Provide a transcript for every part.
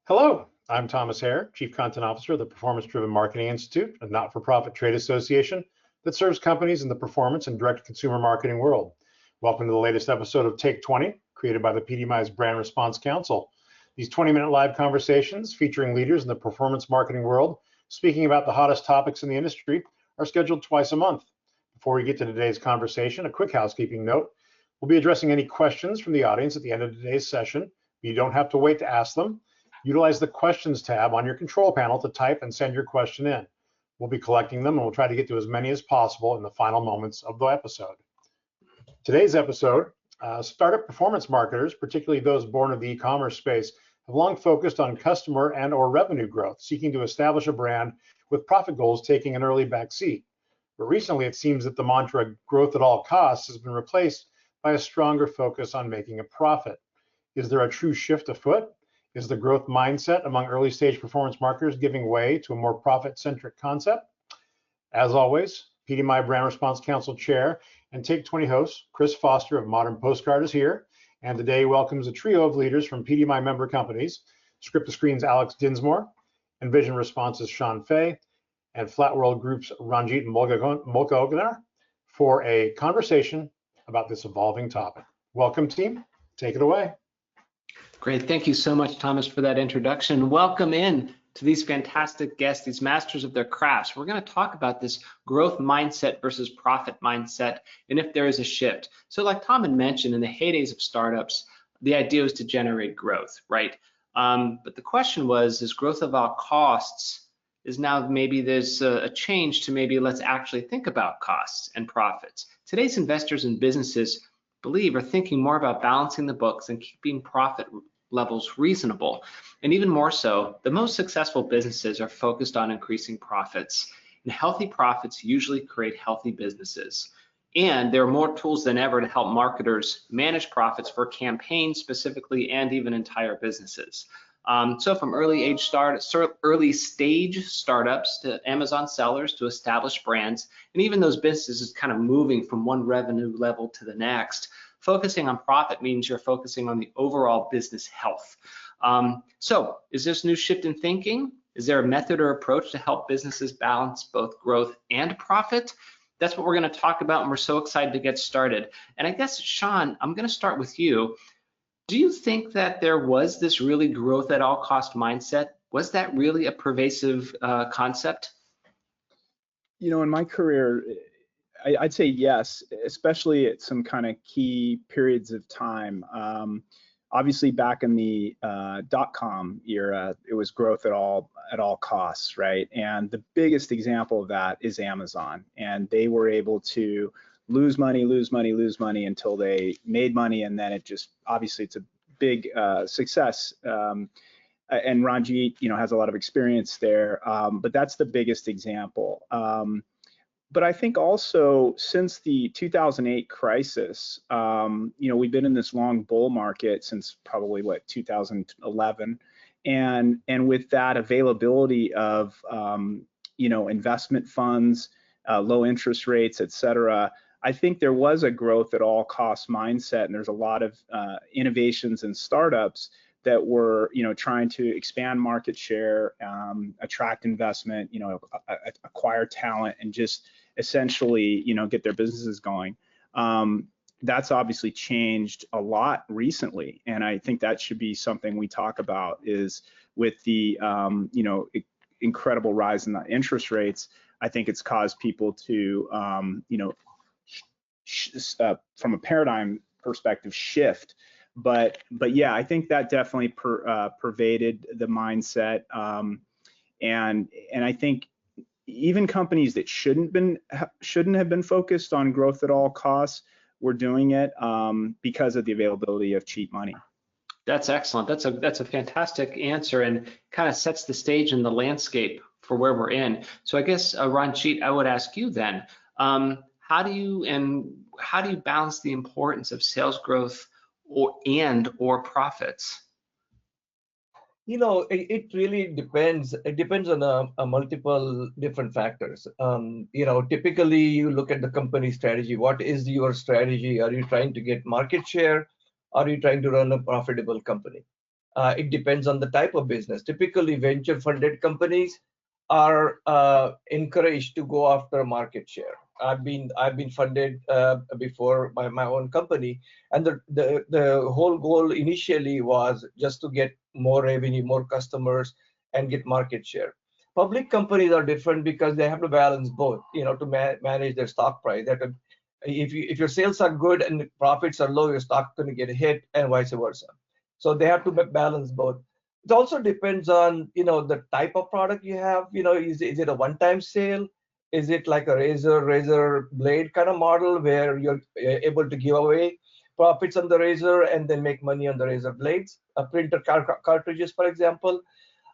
Hello, I'm Thomas Hare, Chief Content Officer of the Performance-Driven Marketing Institute, a not-for-profit trade association that serves companies in the performance and direct-to-consumer marketing world. Welcome to the latest episode of Take 20, created by the PDMI's Brand Response Council. These 20-minute live conversations featuring leaders in the performance marketing world, speaking about the hottest topics in the industry, are scheduled twice a month. Before we get to today's conversation, a quick housekeeping note. We'll be addressing any questions from the audience at the end of today's session. You don't have to wait to ask them. Utilize the questions tab on your control panel to type and send your question in. We'll be collecting them and we'll try to get to as many as possible in the final moments of the episode. Today's episode, startup performance marketers, particularly those born of the e-commerce space, have long focused on customer and or revenue growth, seeking to establish a brand with profit goals taking an early backseat. But recently it seems that the mantra growth at all costs has been replaced by a stronger focus on making a profit. Is there a true shift afoot? Is the growth mindset among early stage performance marketers giving way to a more profit-centric concept? As always, PDMI Brand Response Council Chair and Take 20 host, Chris Foster of Modern Postcard is here, and today welcomes a trio of leaders from PDMI member companies, Script to Screen's Alex Dinsmoor, Envision Response's Sean Fay, and Flatworld Group's Ranjit and Mulgaonkar for a conversation about this evolving topic. Welcome, team. Take it away. Great, thank you so much, Thomas, for that introduction. Welcome in to these fantastic guests, these masters of their crafts. We're going to talk about this growth mindset versus profit mindset, and if there is a shift. So like Tom had mentioned, in the heydays of startups, the idea was to generate growth, right? But the question was, is growth of all costs, is now maybe there's a change to maybe let's actually think about costs and profits. Today's investors and businesses are thinking more about balancing the books and keeping profit levels reasonable. And even more so, the most successful businesses are focused on increasing profits. And healthy profits usually create healthy businesses. And there are more tools than ever to help marketers manage profits for campaigns specifically and even entire businesses. So from early stage startups to Amazon sellers to established brands, and even those businesses kind of moving from one revenue level to the next, focusing on profit means you're focusing on the overall business health. So is this new shift in thinking? Is there a method or approach to help businesses balance both growth and profit? That's what we're going to talk about, and we're so excited to get started. And I guess, Sean, I'm going to start with you. Do you think that there was this really growth at all cost mindset? Was that really a pervasive concept? You know, in my career, I'd say yes, especially at some kind of key periods of time. Obviously, back in the .com era, it was growth at all costs, right? And the biggest example of that is Amazon, and they were able to lose money until they made money, and then it just obviously it's a big success. And Ranjit, has a lot of experience there, but that's the biggest example. But I think also since the 2008 crisis, we've been in this long bull market since probably 2011, and with that availability of investment funds, low interest rates, et cetera, I think there was a growth at all costs mindset, and there's a lot of innovations and startups that were, trying to expand market share, attract investment, acquire talent, and just essentially, get their businesses going. That's obviously changed a lot recently, and I think that should be something we talk about. Is with the incredible rise in the interest rates, I think it's caused people to from a paradigm perspective shift, but yeah, I think that definitely pervaded the mindset, and I think even companies that shouldn't have been focused on growth at all costs were doing it because of the availability of cheap money. That's excellent. That's a fantastic answer, and kind of sets the stage and the landscape for where we're in. So I guess Ranjit, I would ask you then, how do you balance the importance of sales growth or profits? It really depends. It depends on a multiple different factors. Typically you look at the company strategy. What is your strategy? Are you trying to get market share? Are you trying to run a profitable company? It depends on the type of business. Typically, venture-funded companies are encouraged to go after market share. I've been funded before by my own company, and the whole goal initially was just to get more revenue, more customers, and get market share. Public companies are different because they have to balance both, to manage their stock price. That if your sales are good and profits are low, your stock going to get hit, and vice versa. So they have to balance both. It also depends on the type of product you have. Is it a one-time sale? Is it like a razor blade kind of model where you're able to give away profits on the razor and then make money on the razor blades, printer cartridges, for example?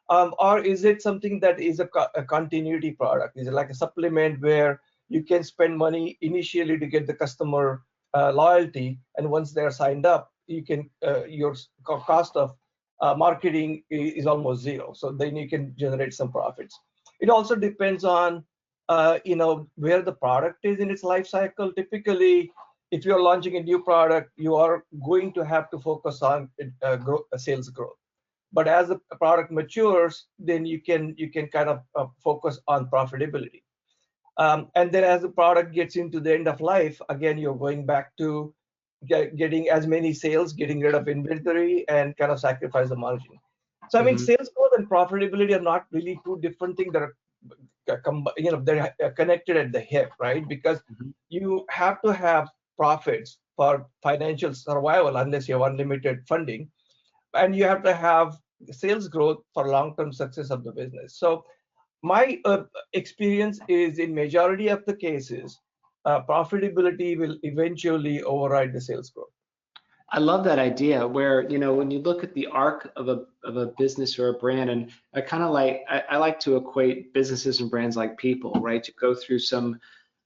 Or is it something that is a continuity product? Is it like a supplement where you can spend money initially to get the customer loyalty, and once they're signed up, you can your cost of marketing is almost zero. So then you can generate some profits. It also depends on where the product is in its life cycle. Typically, if you're launching a new product, you are going to have to focus on sales growth. But as the product matures, then you can kind of focus on profitability. And then as the product gets into the end of life, again, you're going back to getting as many sales, getting rid of inventory, and kind of sacrifice the margin. So I mean, sales growth and profitability are not really two different things that are they're connected at the hip, right? Because you have to have profits for financial survival unless you have unlimited funding, and you have to have sales growth for long-term success of the business. So my experience is in majority of the cases, profitability will eventually override the sales growth. I love that idea where, when you look at the arc of a business or a brand, and I like to equate businesses and brands like people, right? You go through some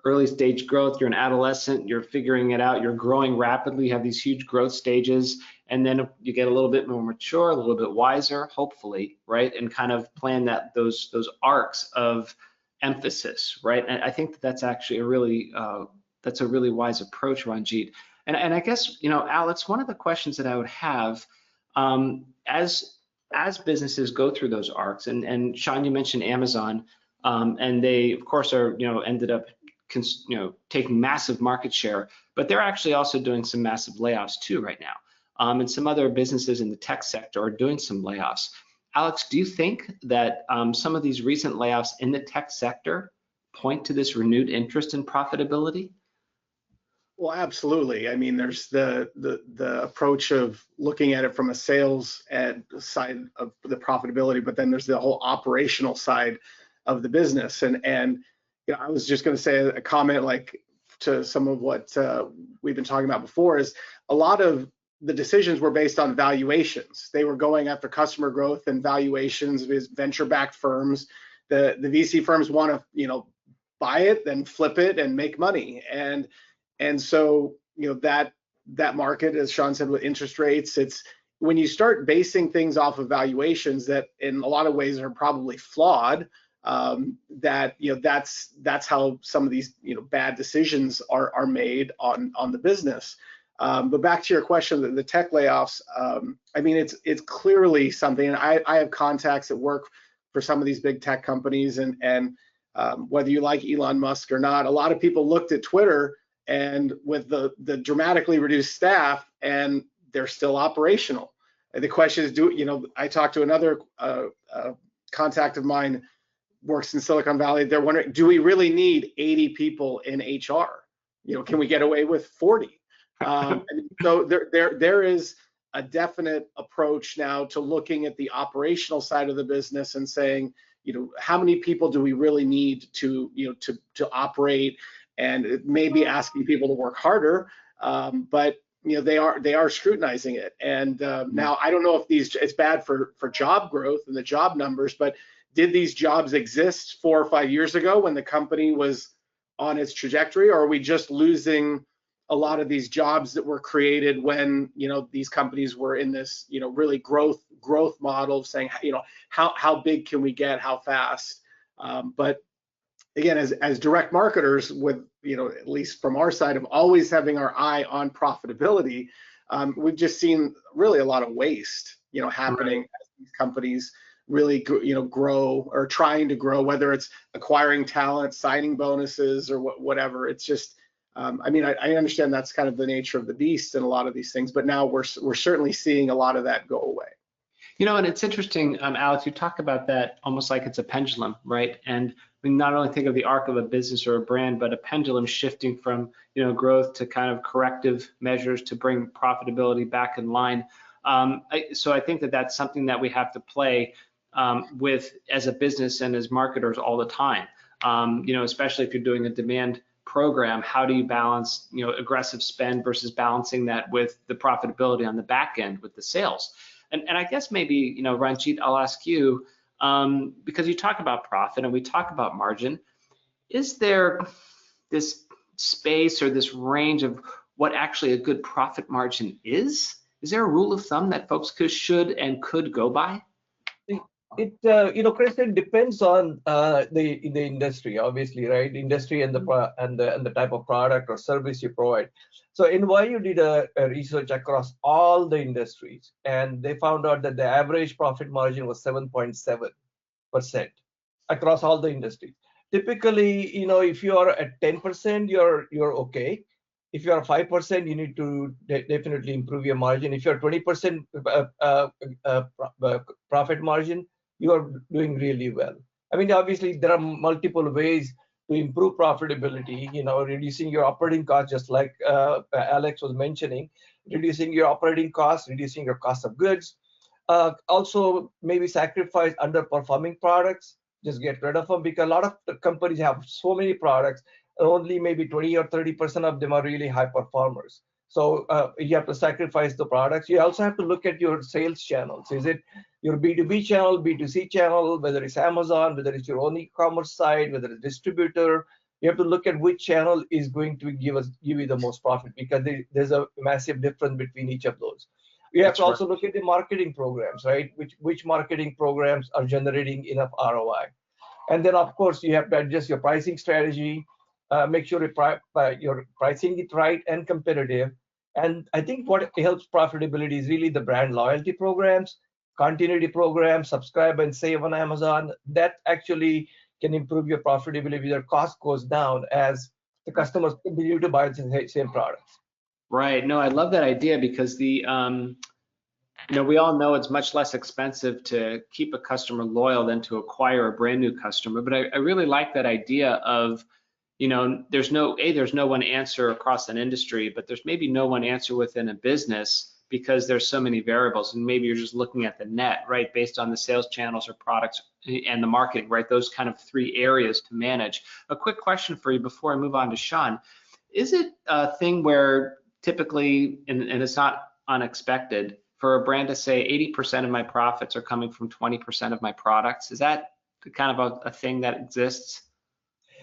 early stage growth, you're an adolescent, you're figuring it out, you're growing rapidly, you have these huge growth stages, and then you get a little bit more mature, a little bit wiser, hopefully, right? And kind of plan those arcs of emphasis, right? And I think that's actually a really wise approach, Ranjit. And I guess, Alex, one of the questions that I would have, as businesses go through those arcs, and Sean, you mentioned Amazon, and they of course are, ended up, taking massive market share, but they're actually also doing some massive layoffs too right now. And some other businesses in the tech sector are doing some layoffs. Alex, do you think that some of these recent layoffs in the tech sector point to this renewed interest in profitability? Well, absolutely. I mean, there's the approach of looking at it from a sales side of the profitability, but then there's the whole operational side of the business. And I was just going to say a comment like to some of what we've been talking about before is a lot of the decisions were based on valuations. They were going after customer growth and valuations of venture-backed firms. The VC firms want to, buy it, then flip it and make money. And so, that market, as Sean said, with interest rates, it's when you start basing things off of valuations that in a lot of ways are probably flawed, that's how some of these, bad decisions are made on the business. But back to your question, the tech layoffs, I mean, it's clearly something, and I have contacts that work for some of these big tech companies, and whether you like Elon Musk or not, a lot of people looked at Twitter and with the dramatically reduced staff, and they're still operational. And the question is, I talked to another contact of mine, works in Silicon Valley. They're wondering, do we really need 80 people in HR? Can we get away with 40? And so there is a definite approach now to looking at the operational side of the business and saying, how many people do we really need to operate? And maybe asking people to work harder, but they are scrutinizing it. And now I don't know if it's bad for job growth and the job numbers, but did these jobs exist 4 or 5 years ago when the company was on its trajectory, or are we just losing a lot of these jobs that were created when these companies were in this really growth model of saying how big can we get, how fast? But again, as direct marketers, with at least from our side of always having our eye on profitability, we've just seen really a lot of waste. happening as these companies really grow or trying to grow, whether it's acquiring talent, signing bonuses, or whatever. It's just I understand that's kind of the nature of the beast in a lot of these things, but now we're certainly seeing a lot of that go away. And it's interesting, Alex, you talk about that almost like it's a pendulum, right? And we not only think of the arc of a business or a brand, but a pendulum shifting from, growth to kind of corrective measures to bring profitability back in line. So I think that that's something that we have to play with as a business and as marketers all the time. Especially if you're doing a demand program, how do you balance, aggressive spend versus balancing that with the profitability on the back end with the sales? And I guess maybe, Ranjit, I'll ask you, because you talk about profit and we talk about margin, is there this space or this range of what actually a good profit margin is? Is there a rule of thumb that folks should and could go by? Chris, it depends on the industry, obviously, right? Industry and the type of product or service you provide. So NYU did a research across all the industries, and they found out that the average profit margin was 7.7% across all the industries. Typically, if you are at 10%, you're okay. If you are 5%, you need to definitely improve your margin. If you're 20% profit margin, you are doing really well. I mean, obviously, there are multiple ways to improve profitability, reducing your operating costs, just like Alex was mentioning, reducing your operating costs, reducing your cost of goods. Also, maybe sacrifice underperforming products, just get rid of them, because a lot of the companies have so many products, only maybe 20 or 30% of them are really high performers. So you have to sacrifice the products. You also have to look at your sales channels. Is it your B2B channel, B2C channel, whether it's Amazon, whether it's your own e-commerce site, whether it's distributor? You have to look at which channel is going to give you the most profit, because there's a massive difference between each of those. You have to also look at the marketing programs, right? Which marketing programs are generating enough ROI? And then, of course, you have to adjust your pricing strategy, make sure your pricing is right and competitive. And I think what helps profitability is really the brand loyalty programs, continuity programs, subscribe and save on Amazon. That actually can improve your profitability. Your cost goes down as the customers continue to buy the same products. Right. No, I love that idea, because we all know it's much less expensive to keep a customer loyal than to acquire a brand new customer. But I really like that idea of, there's no one answer across an industry, but there's maybe no one answer within a business, because there's so many variables, and maybe you're just looking at the net, right, based on the sales channels or products and the marketing, right, those kind of three areas to manage. A quick question for you before I move on to Sean. Is it a thing where typically, and it's not unexpected, for a brand to say 80% of my profits are coming from 20% of my products? Is that kind of a thing that exists?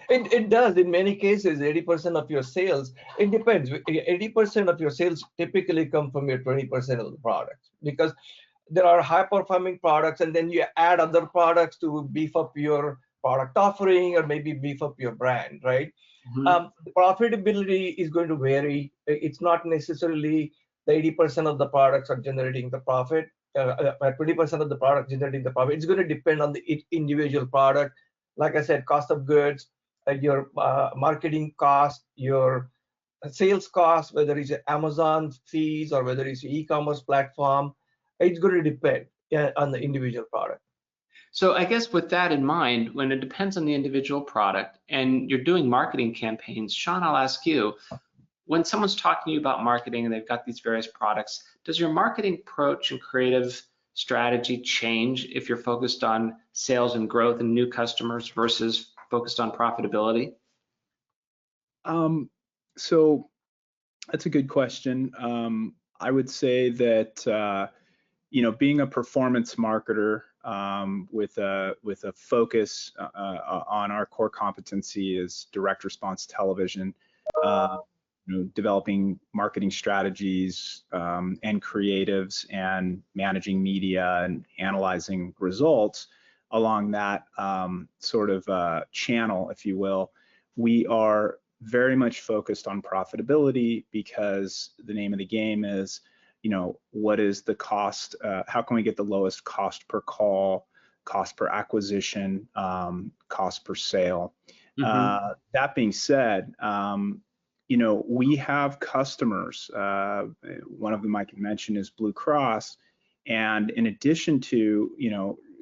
It does. In many cases, 80% of your sales, it depends. 80% of your sales typically come from your 20% of the products, because there are high performing products, and then you add other products to beef up your product offering or maybe beef up your brand, right? Mm-hmm. The profitability is going to vary. It's not necessarily the 80% of the products are generating the profit, 20% of the product generating the profit. It's going to depend on the individual product. Like I said, cost of goods, your marketing cost, your sales cost, whether it's Amazon fees or whether it's e-commerce platform, it's going to depend on the individual product. So I guess with that in mind, when it depends on the individual product and you're doing marketing campaigns, Sean, I'll ask you, when someone's talking to you about marketing and they've got these various products, does your marketing approach and creative strategy change if you're focused on sales and growth and new customers versus focused on profitability? So that's a good question. I would say that being a performance marketer with a focus on our core competency is direct response television, developing marketing strategies and creatives and managing media and analyzing results along that sort of channel, if you will. We are very much focused on profitability, because the name of the game is what is the cost? How can we get the lowest cost per call, cost per acquisition, cost per sale? That being said, we have customers. One of them I can mention is Blue Cross, and in addition to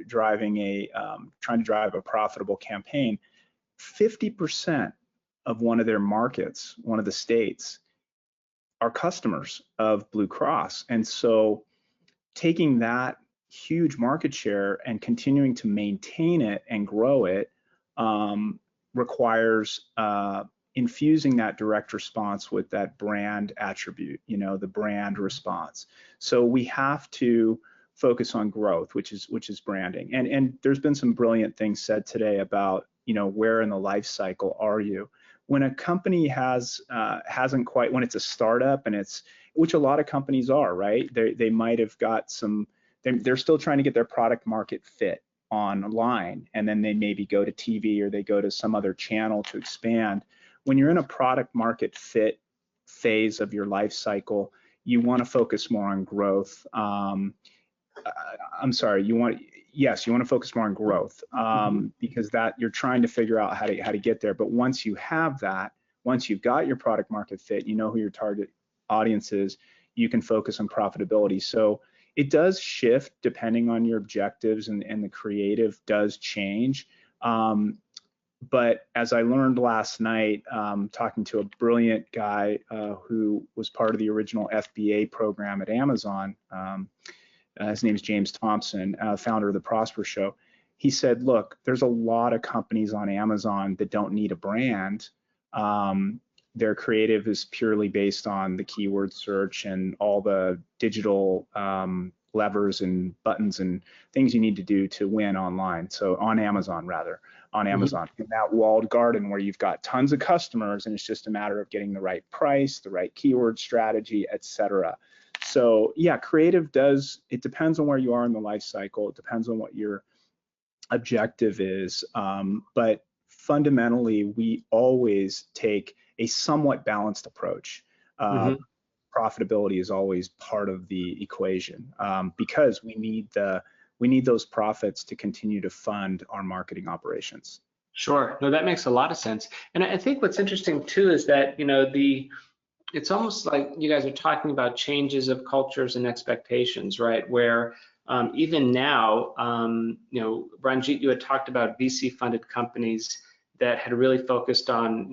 trying to drive a profitable campaign, 50% of one of their markets, one of the states, are customers of Blue Cross. And so taking that huge market share and continuing to maintain it and grow it requires infusing that direct response with that brand attribute, the brand response. So we have to focus on growth, which is branding. And there's been some brilliant things said today about, where in the life cycle are you? When a company hasn't quite, when it's a startup, and which a lot of companies are, right? They might have got they're still trying to get their product market fit online, and then they maybe go to TV or they go to some other channel to expand. When you're in a product market fit phase of your life cycle, you want to focus more on growth. You want to focus more on growth because that you're trying to figure out how to get there. But once you have that, once you've got your product market fit, you know who your target audience is, you can focus on profitability. So it does shift depending on your objectives, and the creative does change. But as I learned last night, talking to a brilliant guy who was part of the original FBA program at Amazon, his name is James Thompson, founder of the Prosper Show. He said, look, there's a lot of companies on Amazon that don't need a brand. Their creative is purely based on the keyword search and all the digital levers and buttons and things you need to do to win online. So on Amazon, in that walled garden where you've got tons of customers and it's just a matter of getting the right price, the right keyword strategy, etc. So yeah, creative it depends on where you are in the life cycle. It depends on what your objective is. But fundamentally, we always take a somewhat balanced approach. Profitability is always part of the equation because we need those profits to continue to fund our marketing operations. Sure. No, that makes a lot of sense. And I think what's interesting too is that, it's almost like you guys are talking about changes of cultures and expectations, right? Where even now, Ranjit, you had talked about VC-funded companies that had really focused on,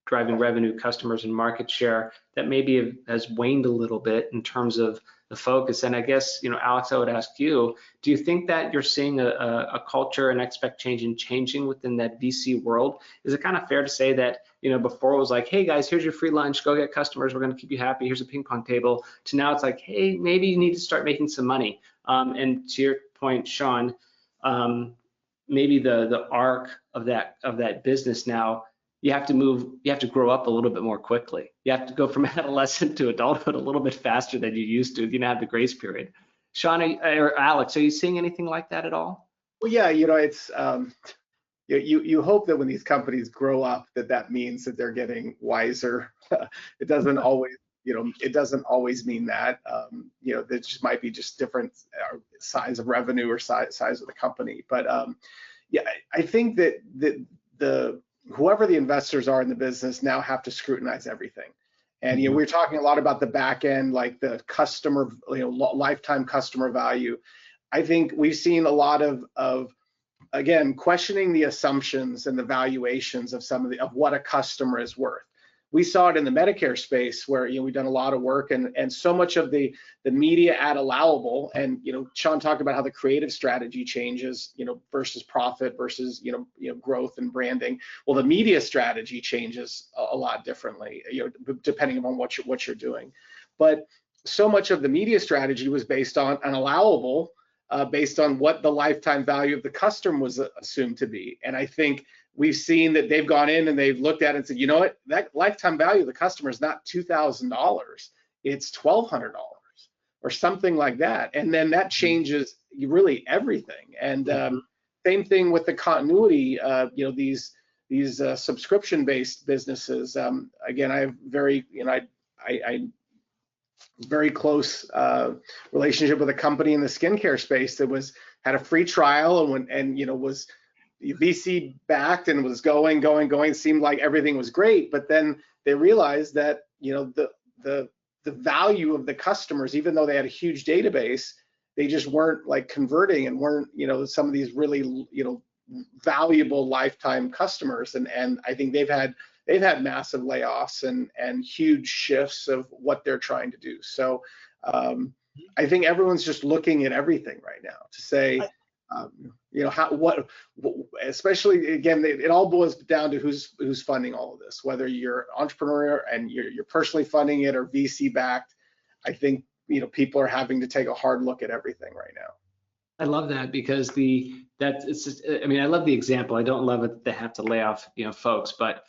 driving revenue, customers, and market share that maybe has waned a little bit in terms of the focus. And I guess, Alex, I would ask you, do you think that you're seeing a culture and expectation changing within that VC world? Is it kind of fair to say that, before it was like, hey guys, here's your free lunch, go get customers, we're going to keep you happy, here's a ping pong table, to now it's like, hey, maybe you need to start making some money. And to your point, Sean, maybe the arc of that business now, you have to grow up a little bit more quickly. You have to go from adolescent to adulthood a little bit faster than you used to. You don't have the grace period. Sean or Alex, are you seeing anything like that at all? Well, yeah, it's you hope that when these companies grow up, that means that they're getting wiser. It doesn't always, it doesn't always mean that. There just might be just different size of revenue or size of the company. But yeah, I think that whoever the investors are in the business now have to scrutinize everything. And we're talking a lot about the back end, like the customer, lifetime customer value. I think we've seen a lot of again, questioning the assumptions and the valuations of of what a customer is worth. We saw it in the Medicare space where we've done a lot of work, and so much of the media ad allowable, and Sean talked about how the creative strategy changes, versus profit versus growth and branding. Well, the media strategy changes a lot differently, depending on what you're doing. But so much of the media strategy was based on an allowable, based on what the lifetime value of the customer was assumed to be. And I think we've seen that they've gone in and they've looked at it and said, you know what, that lifetime value of the customer is not $2,000, it's $1,200 or something like that. And then that changes really everything. And same thing with the continuity, these subscription-based businesses. Again, I have very, very close relationship with a company in the skincare space that had a free trial and was VC backed and was going. It seemed like everything was great, but then they realized that the value of the customers, even though they had a huge database, they just weren't like converting and weren't some of these really valuable lifetime customers. And I think they've had massive layoffs and huge shifts of what they're trying to do. So I think everyone's just looking at everything right now to say, especially again, it all boils down to who's funding all of this, whether you're an entrepreneur and you're personally funding it or VC backed. I think people are having to take a hard look at everything right now. I love that because I love the example. I don't love it that they have to lay off folks, but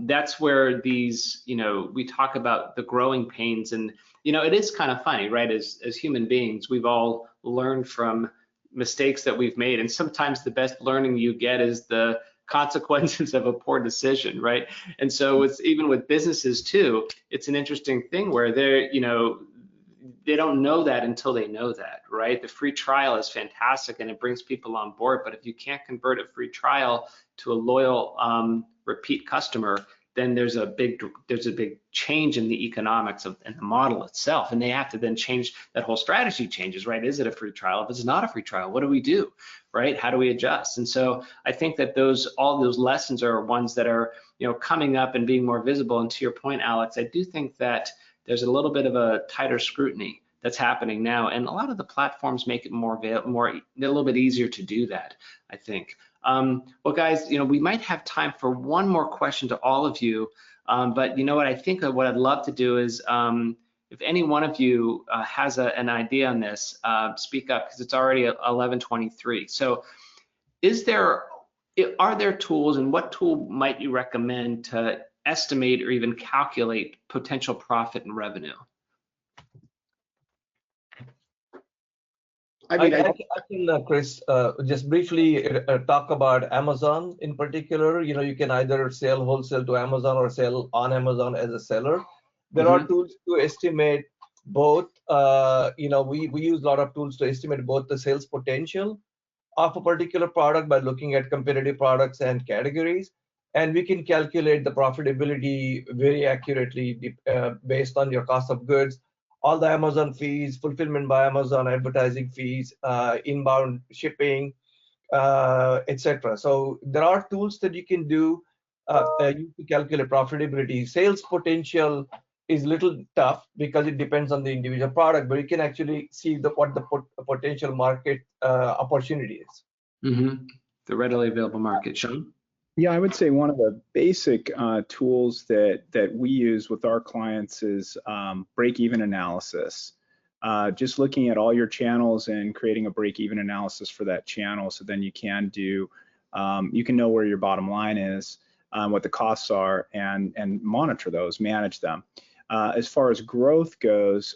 that's where these we talk about the growing pains, and it is kind of funny, right? As human beings, we've all learned from mistakes that we've made, and sometimes the best learning you get is the consequences of a poor decision, right? And so it's even with businesses too, it's an interesting thing where they don't know that until they know that, right? The free trial is fantastic and it brings people on board, but if you can't convert a free trial to a loyal repeat customer, then there's a big change in the economics and the model itself, and they have to then change. That whole strategy changes, right? Is it a free trial? If it's not a free trial, what do we do, right? How do we adjust? And so I think that all those lessons are ones that are coming up and being more visible. And to your point, Alex, I do think that there's a little bit of a tighter scrutiny that's happening now, and a lot of the platforms make it a little bit easier to do that, I think. Well, guys, we might have time for one more question to all of you, but what I think what I'd love to do is, if any one of you has an idea on this, speak up, because it's already 11:23. So, are there tools, and what tool might you recommend to estimate or even calculate potential profit and revenue? I can, Chris, just briefly talk about Amazon in particular. You can either sell wholesale to Amazon or sell on Amazon as a seller. There are tools to estimate both. We use a lot of tools to estimate both the sales potential of a particular product by looking at competitive products and categories. And we can calculate the profitability very accurately based on your cost of goods, all the Amazon fees, fulfillment by Amazon, advertising fees, inbound shipping, etc. So there are tools that you can do to calculate profitability. Sales potential is a little tough because it depends on the individual product, but you can actually see what the potential market opportunity is. The readily available market. Sean? Yeah, I would say one of the basic tools that we use with our clients is break-even analysis. Just looking at all your channels and creating a break-even analysis for that channel, so then you can know where your bottom line is, what the costs are, and monitor those, manage them. As far as growth goes,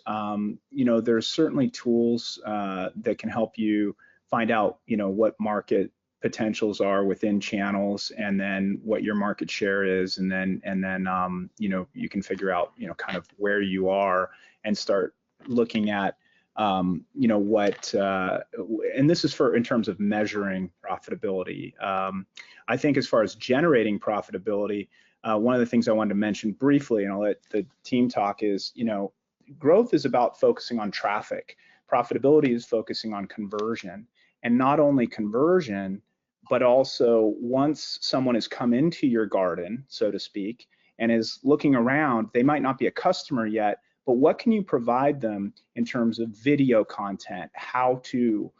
there's certainly tools that can help you find out, what market potentials are within channels, and then what your market share is, and then you can figure out kind of where you are and start looking at what and this is in terms of measuring profitability. I think as far as generating profitability, one of the things I wanted to mention briefly, and I'll let the team talk, is growth is about focusing on traffic. Profitability is focusing on conversion, and not only conversion, but also once someone has come into your garden, so to speak, and is looking around, they might not be a customer yet, but what can you provide them in terms of video content, how to,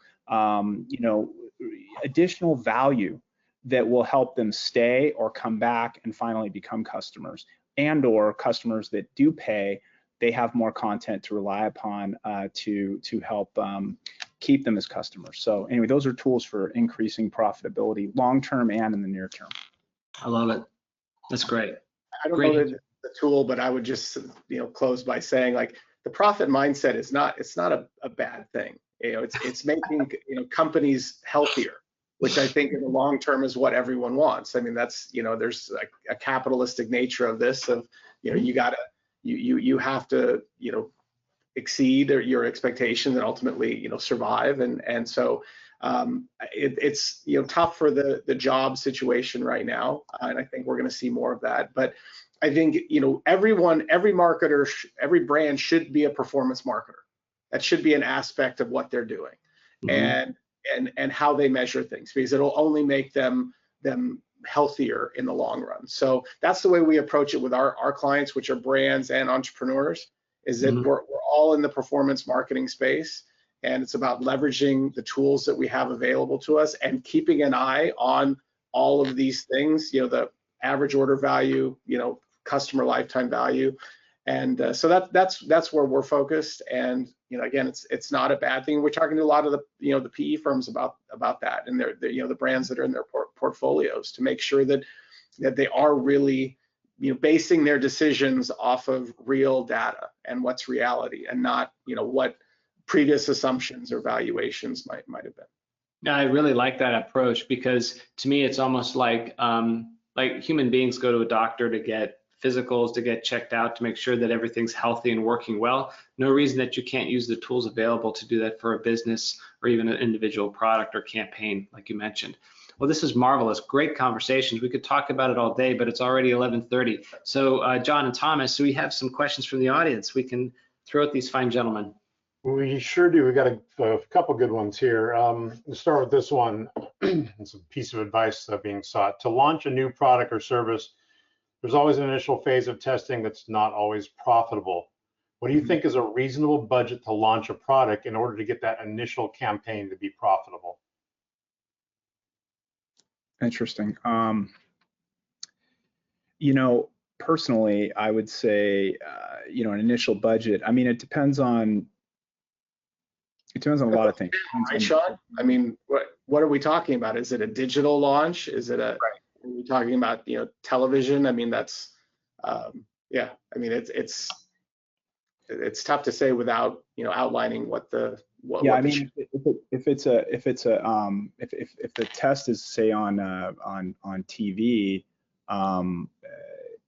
additional value that will help them stay or come back and finally become customers, and or customers that do pay, they have more content to rely upon to help keep them as customers. So anyway, those are tools for increasing profitability, long-term and in the near term. I love it. That's great. I don't know the tool, but I would just close by saying, like, the profit mindset is not a bad thing. It's making companies healthier, which I think in the long term is what everyone wants. I mean, that's there's a capitalistic nature of this, of you have to exceed your expectations and ultimately survive. And so it's tough for the job situation right now, and I think we're going to see more of that. But I think every marketer, every brand should be a performance marketer. That should be an aspect of what they're doing, and how they measure things, because it'll only make them healthier in the long run. So that's the way we approach it with our clients, which are brands and entrepreneurs, is that we're all in the performance marketing space, and it's about leveraging the tools that we have available to us and keeping an eye on all of these things, the average order value, customer lifetime value. And so that's where we're focused. And again, it's not a bad thing. We're talking to a lot of the PE firms about that, and they're the brands that are in their portfolios, to make sure that they are really basing their decisions off of real data and what's reality, and not what previous assumptions or valuations might have been. Yeah, I really like that approach, because to me it's almost like human beings go to a doctor to get physicals, to get checked out, to make sure that everything's healthy and working well. No reason that you can't use the tools available to do that for a business or even an individual product or campaign, like you mentioned. Well, this is marvelous. Great conversations. We could talk about it all day, but it's already 11:30. So John and Thomas, we have some questions from the audience. We can throw at these fine gentlemen. We sure do. We got a couple good ones here. Let's start with this one. It's a piece of advice being sought. To launch a new product or service, there's always an initial phase of testing that's not always profitable. What do you think is a reasonable budget to launch a product in order to get that initial campaign to be profitable? Interesting. Personally, I would say, an initial budget. I mean, it depends on a lot of things. Right, Sean? I mean, what are we talking about? Is it a digital launch? Is it a? Right. Are we talking about television? I mean, that's yeah. I mean, it's tough to say without outlining what the yeah. I mean, if the test is, say, on TV,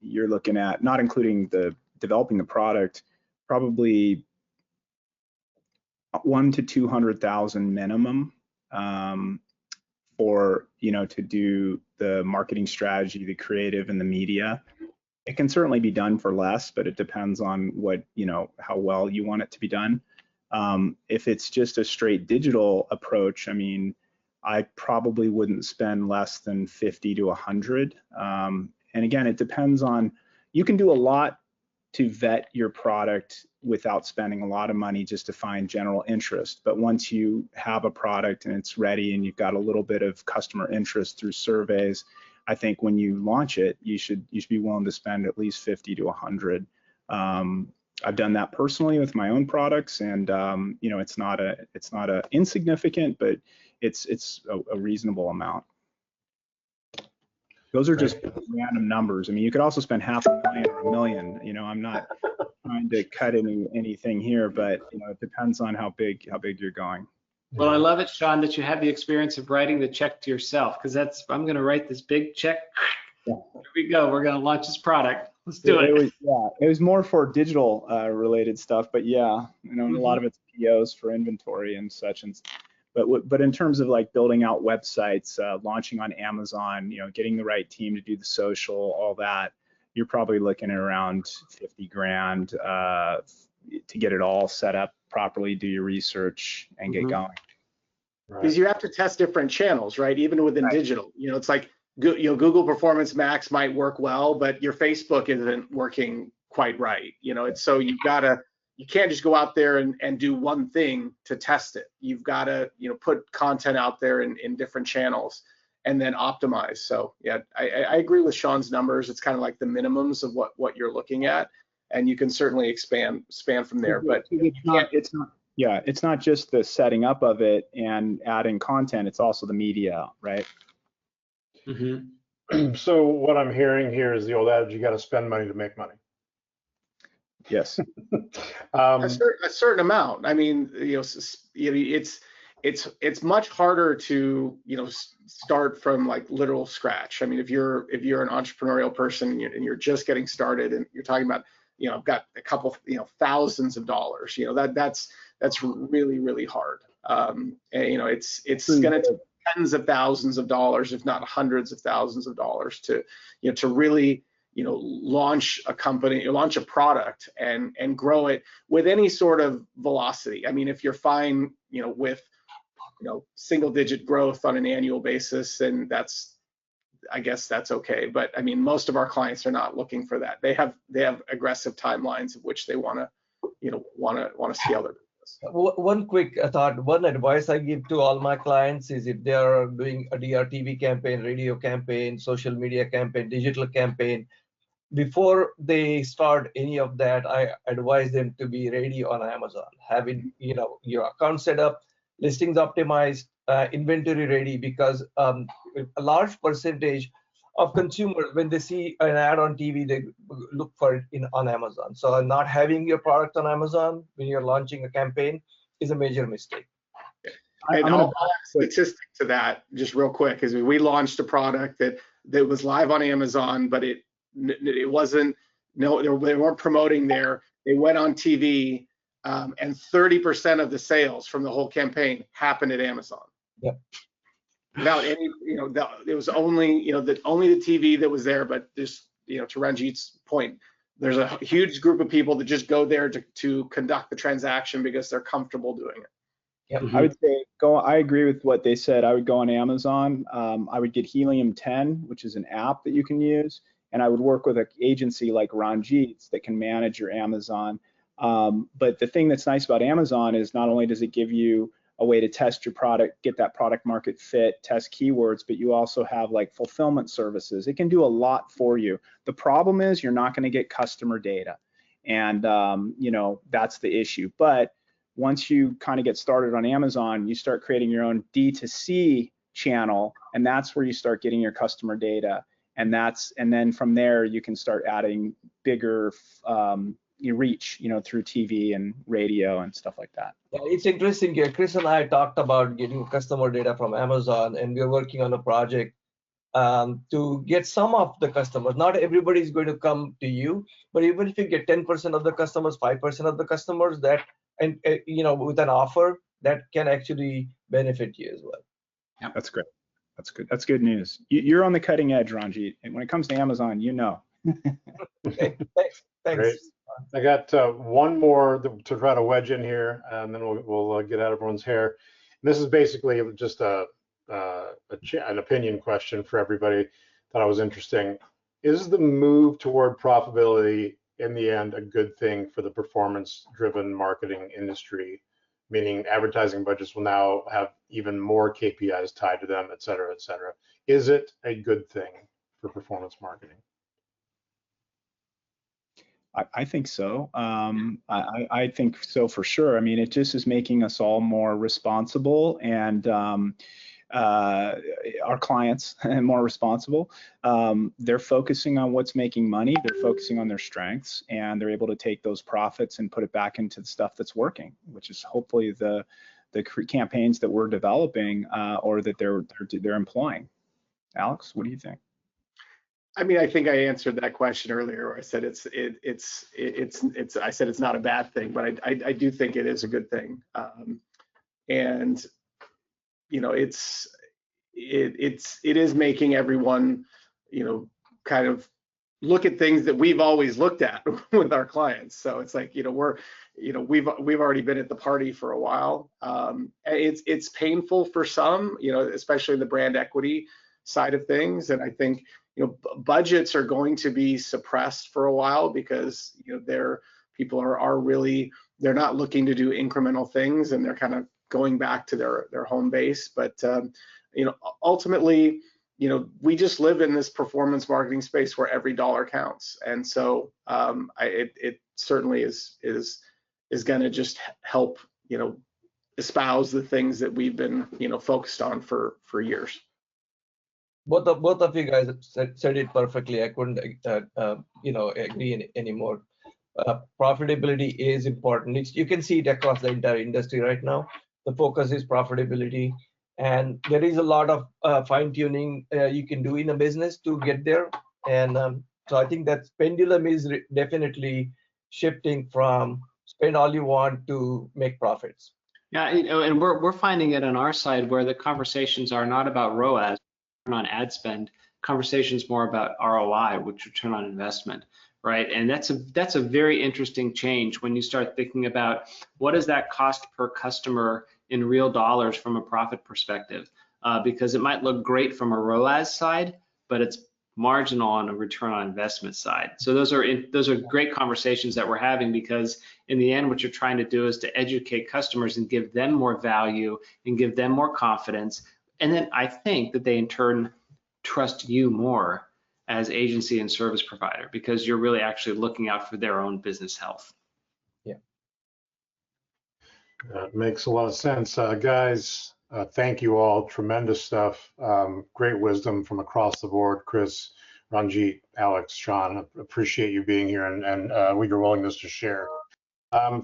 you're looking at, not including the developing the product, probably $100,000 to $200,000 minimum for to do the marketing strategy, the creative, and the media. It can certainly be done for less, but it depends on what how well you want it to be done. If it's just a straight digital approach, I mean, I probably wouldn't spend less than 50 to 100. And again, it depends on, you can do a lot to vet your product without spending a lot of money just to find general interest. But once you have a product and it's ready and you've got a little bit of customer interest through surveys, I think when you launch it, you should be willing to spend at least 50 to 100. I've done that personally with my own products, and it's not a insignificant, but it's a reasonable amount. Those are just random numbers. I mean, you could also spend $500,000 or $1 million. I'm not trying to cut anything here, but it depends on how big you're going. Well, I love it, Sean, that you have the experience of writing the check to yourself, because I'm going to write this big check. Yeah. Here we go. We're going to launch this product. Let's do it. It was more for digital related stuff, but yeah, a lot of it's POs for inventory and such. But in terms of like building out websites, launching on Amazon, getting the right team to do the social, all that, you're probably looking at around 50 grand to get it all set up properly, do your research, and get going. Because you have to test different channels, right? Even within digital, it's like Google Performance Max might work well, but your Facebook isn't working quite right. So you can't just go out there and do one thing to test it. You've got to put content out there in different channels and then optimize. So yeah, I agree with Sean's numbers. It's kind of like the minimums of what you're looking at, and you can certainly expand from there. But it's not just the setting up of it and adding content. It's also the media, right? Mm-hmm. So what I'm hearing here is the old adage: you got to spend money to make money. Yes. A certain amount. I mean, it's much harder to start from like literal scratch. I mean, if you're an entrepreneurial person and you're just getting started and you're talking about I've got a couple, thousands of dollars. That's really, really hard. And, it's going to take tens of thousands of dollars, if not hundreds of thousands of dollars, to really launch a company, launch a product, and grow it with any sort of velocity. I mean, if you're fine, with single-digit growth on an annual basis, and I guess that's okay. But I mean, most of our clients are not looking for that. They have aggressive timelines of which they want to scale their business. One quick thought, one advice I give to all my clients is, if they are doing a DRTV campaign, radio campaign, social media campaign, digital campaign, before they start any of that, I advise them to be ready on Amazon, having your account set up, listings optimized, inventory ready, because a large percentage of consumers, when they see an ad on TV, they look for it on Amazon. So not having your product on Amazon when you're launching a campaign is a major mistake. And I'll add statistic to that just real quick, is we launched a product that was live on Amazon, but it wasn't, they weren't promoting there. They went on TV, and 30% of the sales from the whole campaign happened at Amazon. Yep. Without any, it was only, only the TV that was there. But just, to Ranjit's point, there's a huge group of people that just go there to conduct the transaction because they're comfortable doing it. Yep. I would say I agree with what they said. I would go on Amazon. I would get Helium 10, which is an app that you can use, and I would work with an agency like Ranjit's that can manage your Amazon. But the thing that's nice about Amazon is not only does it give you a way to test your product, get that product market fit, test keywords, but you also have like fulfillment services. It can do a lot for you. The problem is you're not going to get customer data, and that's the issue. But once you kind of get started on Amazon, you start creating your own D2C channel, and that's where you start getting your customer data. And then from there you can start adding bigger reach, through TV and radio and stuff like that. Yeah, it's interesting here. Chris and I talked about getting customer data from Amazon, and we're working on a project to get some of the customers. Not everybody is going to come to you, but even if you get 10% of the customers, 5% of the customers, that, and with an offer, that can actually benefit you as well. Yeah, that's great. That's good. That's good news. You're on the cutting edge, Ranjit. And when it comes to Amazon, Okay, thanks. Great. I got one more to try to wedge in here, and then we'll get out everyone's hair. And this is basically just an opinion question for everybody. Thought it was interesting. Is the move toward profitability in the end a good thing for the performance-driven marketing industry? Meaning advertising budgets will now have even more KPIs tied to them, et cetera, et cetera. Is it a good thing for performance marketing? I think so. I think so for sure. I mean, it just is making us all more responsible, and our clients more responsible. They're focusing on what's making money. They're focusing on their strengths, and they're able to take those profits and put it back into the stuff that's working, which is hopefully the campaigns that we're developing or that they're employing. Alex, what do you think? I mean, I think I answered that question earlier, where I said I said it's not a bad thing, but I do think it is a good thing. And it is making everyone, kind of look at things that we've always looked at with our clients. So it's like, we've already been at the party for a while. It's painful for some, especially the brand equity side of things. And I think, budgets are going to be suppressed for a while because, people are really, they're not looking to do incremental things, and they're kind of going back to their home base. But, ultimately, we just live in this performance marketing space where every dollar counts. And so it certainly is going to just help, espouse the things that we've been, focused on for years. Both of you guys said it perfectly. I couldn't, agree anymore. Profitability is important. You can see it across the entire industry right now. The focus is profitability, and there is a lot of fine-tuning you can do in a business to get there. And so I think that pendulum is definitely shifting from spend all you want to make profits. Yeah, and we're finding it on our side where the conversations are not about ROAS, return on ad spend, conversations more about ROI, which return on investment, right? And that's a very interesting change when you start thinking about what does that cost per customer in real dollars from a profit perspective, because it might look great from a ROAS side, but it's marginal on a return on investment side. So those are great conversations that we're having, because in the end, what you're trying to do is to educate customers and give them more value and give them more confidence. And then I think that they in turn trust you more as agency and service provider, because you're really actually looking out for their own business health. Yeah. That makes a lot of sense. Guys, thank you all. Tremendous stuff. Great wisdom from across the board. Chris, Ranjit, Alex, Sean, appreciate you being here and with your willingness to share.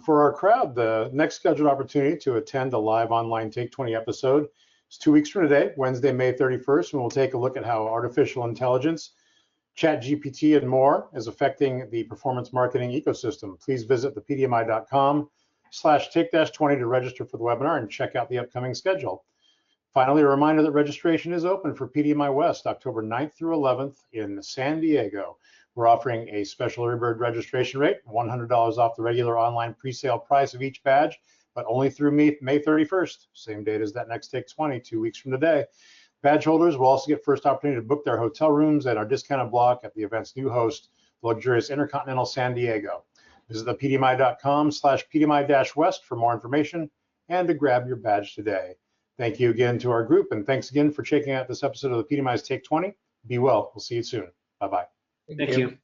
For our crowd, the next scheduled opportunity to attend a live online Take 20 episode is 2 weeks from today, Wednesday, May 31st, and we'll take a look at how artificial intelligence, ChatGPT, and more is affecting the performance marketing ecosystem. Please visit thepdmi.com/take-20 to register for the webinar and check out the upcoming schedule. Finally, a reminder that registration is open for PDMI West, October 9th through 11th in San Diego. We're offering a special early bird registration rate, $100 off the regular online pre-sale price of each badge, but only through May 31st, same date as that next Take 20, 2 weeks from today. Badge holders will also get first opportunity to book their hotel rooms at our discounted block at the event's new host, the luxurious Intercontinental San Diego. Visit thepdmi.com/pdmi-west for more information and to grab your badge today. Thank you again to our group, and thanks again for checking out this episode of the PDMI's Take 20. Be well. We'll see you soon. Bye-bye. Thank you.